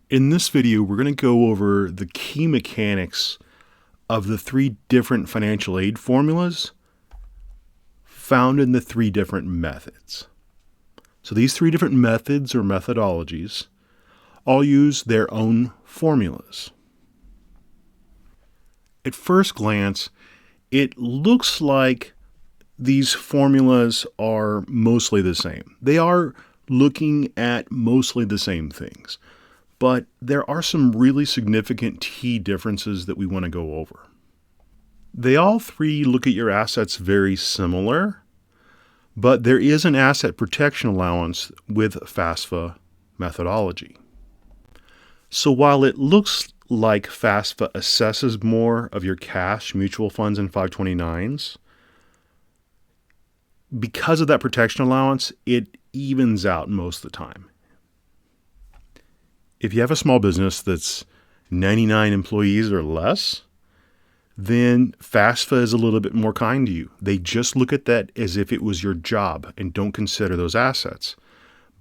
In this video, we're going to go over the key mechanics of the three different financial aid formulas found in the three different methods. So these three different methods or methodologies all use their own formulas. At first glance, it looks like these formulas are mostly the same. They are looking at mostly the same things, but there are some really significant key differences that we want to go over. They all three look at your assets very similar, but there is an asset protection allowance with FAFSA methodology. So while it looks like FAFSA assesses more of your cash, mutual funds, and 529s, because of that protection allowance, it evens out most of the time. If you have a small business that's 99 employees or less, then FAFSA is a little bit more kind to you. They just look at that as if it was your job and don't consider those assets.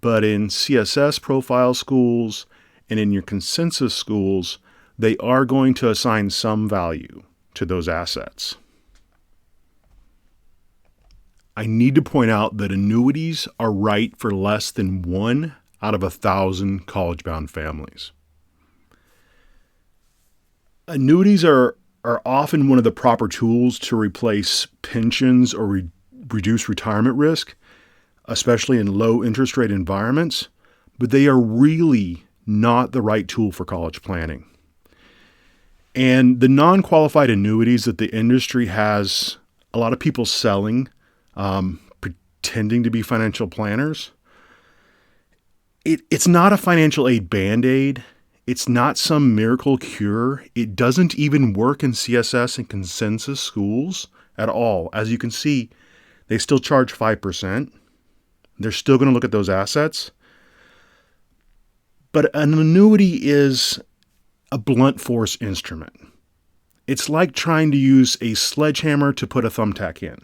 But in CSS profile schools and in your consensus schools, they are going to assign some value to those assets. I need to point out that annuities are right for less than 1 out of 1,000 college-bound families. Annuities are often one of the proper tools to replace pensions or reduce retirement risk, especially in low interest rate environments, but they are really not the right tool for college planning. And the non-qualified annuities that the industry has a lot of people selling, pretending to be financial planners, it's not a financial aid band-aid. It's not some miracle cure. It doesn't even work in CSS and consensus schools at all. As you can see, they still charge 5%. They're still going to look at those assets. But an annuity is a blunt force instrument. It's like trying to use a sledgehammer to put a thumbtack in.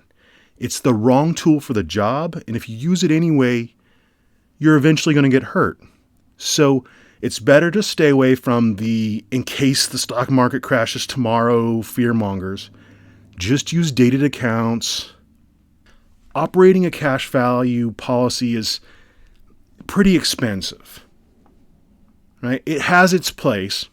It's the wrong tool for the job, and if you use it anyway, you're eventually going to get hurt. So it's better to stay away from the in case the stock market crashes tomorrow fearmongers. Just use dated accounts. Operating a cash value policy is pretty expensive, right? It has its place,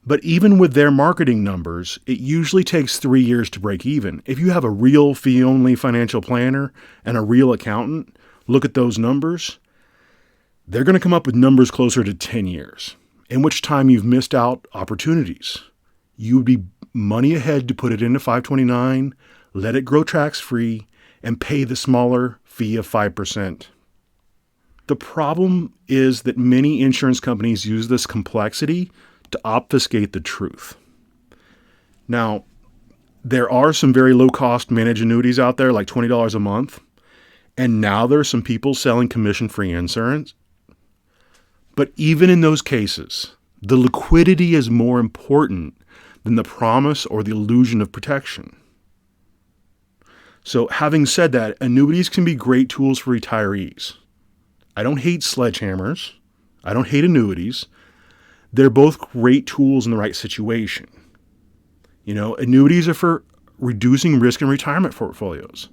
but even with their marketing numbers, it usually takes 3 years to break even. If you have a real fee-only financial planner and a real accountant, look at those numbers, they're going to come up with numbers closer to 10 years, in which time you've missed out opportunities. You would be money ahead to put it into 529, let it grow tax-free, and pay the smaller fee of 5%. The problem is that many insurance companies use this complexity to obfuscate the truth. Now, there are some very low-cost managed annuities out there, like $20 a month. And now there are some people selling commission-free insurance. But even in those cases, the liquidity is more important than the promise or the illusion of protection. So having said that, annuities can be great tools for retirees. I don't hate sledgehammers. I don't hate annuities. They're both great tools in the right situation. Annuities are for reducing risk in retirement portfolios,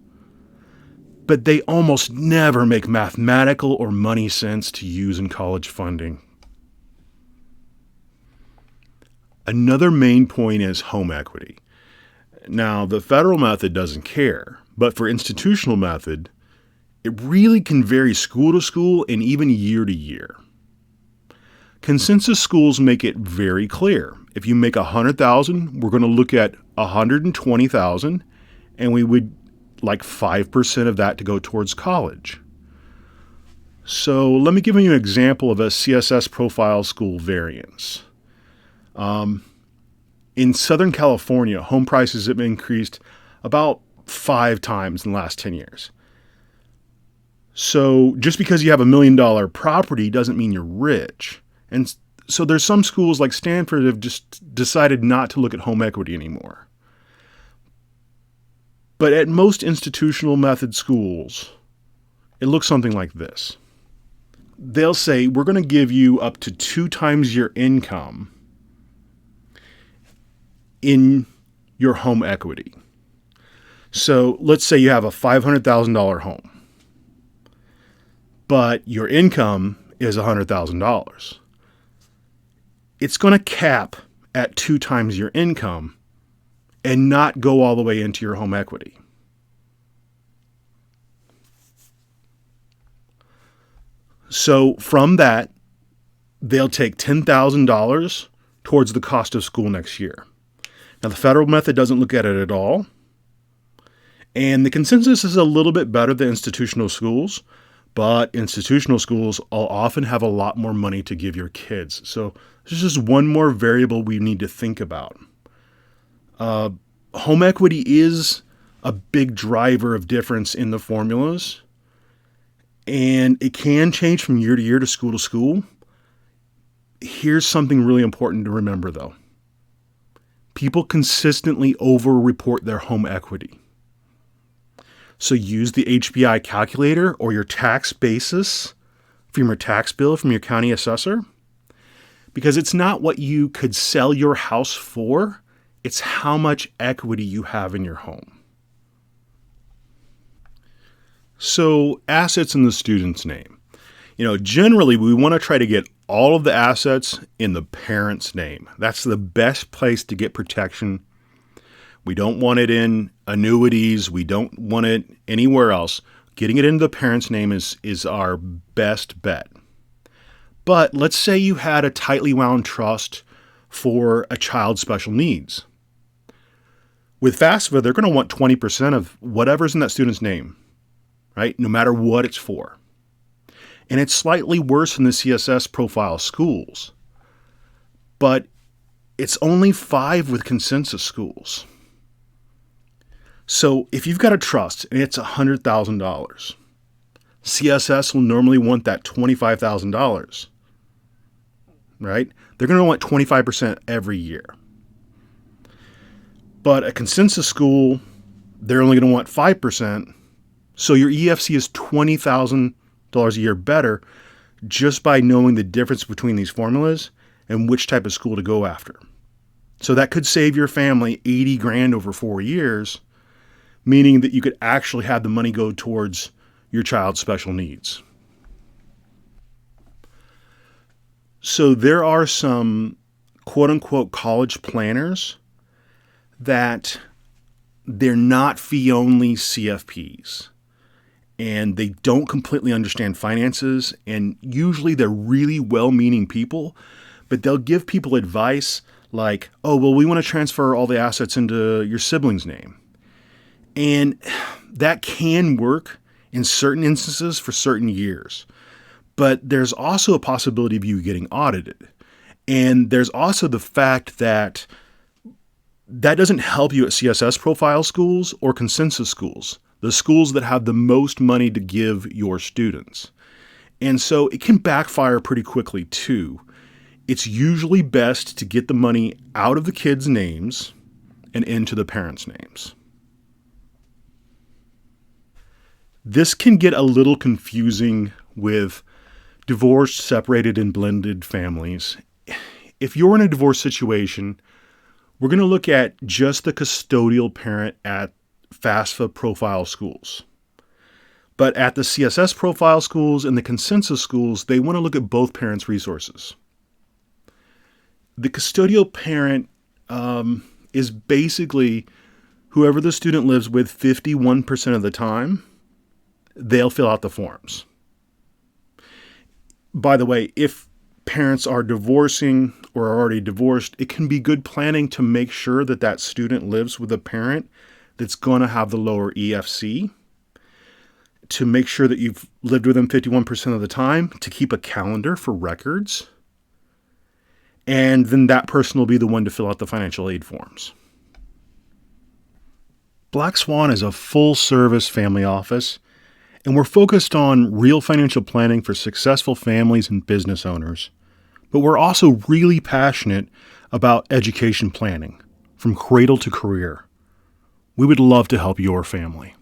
but they almost never make mathematical or money sense to use in college funding. Another main point is home equity. Now, the federal method doesn't care, but for institutional method, it really can vary school to school and even year to year. Consensus schools make it very clear. If you make $100,000, we're going to look at $120,000, and we would like 5% of that to go towards college. So let me give you an example of a CSS profile school variance. In Southern California, home prices have increased about 5 times in the last 10 years. So just because you have $1 million property doesn't mean you're rich. And so there's some schools like Stanford that have just decided not to look at home equity anymore. But at most institutional method schools, it looks something like this. they'll say, we're going to give you up to 2 times your income in your home equity. So let's say you have a $500,000 home, but your income is $100,000. It's going to cap at 2 times your income and not go all the way into your home equity. So from that, they'll take $10,000 towards the cost of school next year. Now, the federal method doesn't look at it at all. And the consensus is a little bit better than institutional schools, but institutional schools will often have a lot more money to give your kids. So this is just one more variable we need to think about. Home equity is a big driver of difference in the formulas, and it can change from year to year to school. Here's something really important to remember, though. People consistently over-report their home equity. So use the HBI calculator or your tax basis from your tax bill from your county assessor, because it's not what you could sell your house for, it's how much equity you have in your home. So assets in the student's name. Generally we want to try to get all of the assets in the parent's name. That's the best place to get protection. We don't want it in annuities. We don't want it anywhere else. Getting it into the parent's name is our best bet. But let's say you had a tightly wound trust for a child's special needs. With FAFSA, they're going to want 20% of whatever's in that student's name, right? No matter what it's for. And it's slightly worse in the CSS profile schools. But it's only 5 with consensus schools. So if you've got a trust and it's $100,000, CSS will normally want that $25,000, right? They're going to want 25% every year. But a consensus school, they're only going to want 5%. So your EFC is $20,000 a year better just by knowing the difference between these formulas and which type of school to go after. So that could save your family $80,000 over 4 years, meaning that you could actually have the money go towards your child's special needs. So there are some quote-unquote college planners that they're not fee-only CFPs, and they don't completely understand finances, and usually they're really well-meaning people, but they'll give people advice like, oh, well, we want to transfer all the assets into your sibling's name. And that can work in certain instances for certain years. But there's also a possibility of you getting audited. And there's also the fact that that doesn't help you at CSS profile schools or consensus schools, the schools that have the most money to give your students. And so it can backfire pretty quickly too. It's usually best to get the money out of the kids' names and into the parents' names. This can get a little confusing with divorced, separated, and blended families. If you're in a divorce situation, we're going to look at just the custodial parent at FAFSA profile schools. But at the CSS profile schools and the consensus schools, they want to look at both parents' resources. The custodial parent is basically whoever the student lives with 51% of the time. They'll fill out the forms. By the way, if parents are divorcing or are already divorced, it can be good planning to make sure that that student lives with a parent that's going to have the lower EFC, to make sure that you've lived with them 51% of the time, to keep a calendar for records, and then that person will be the one to fill out the financial aid forms. Black Swan is a full-service family office, and we're focused on real financial planning for successful families and business owners. But we're also really passionate about education planning, from cradle to career. We would love to help your family.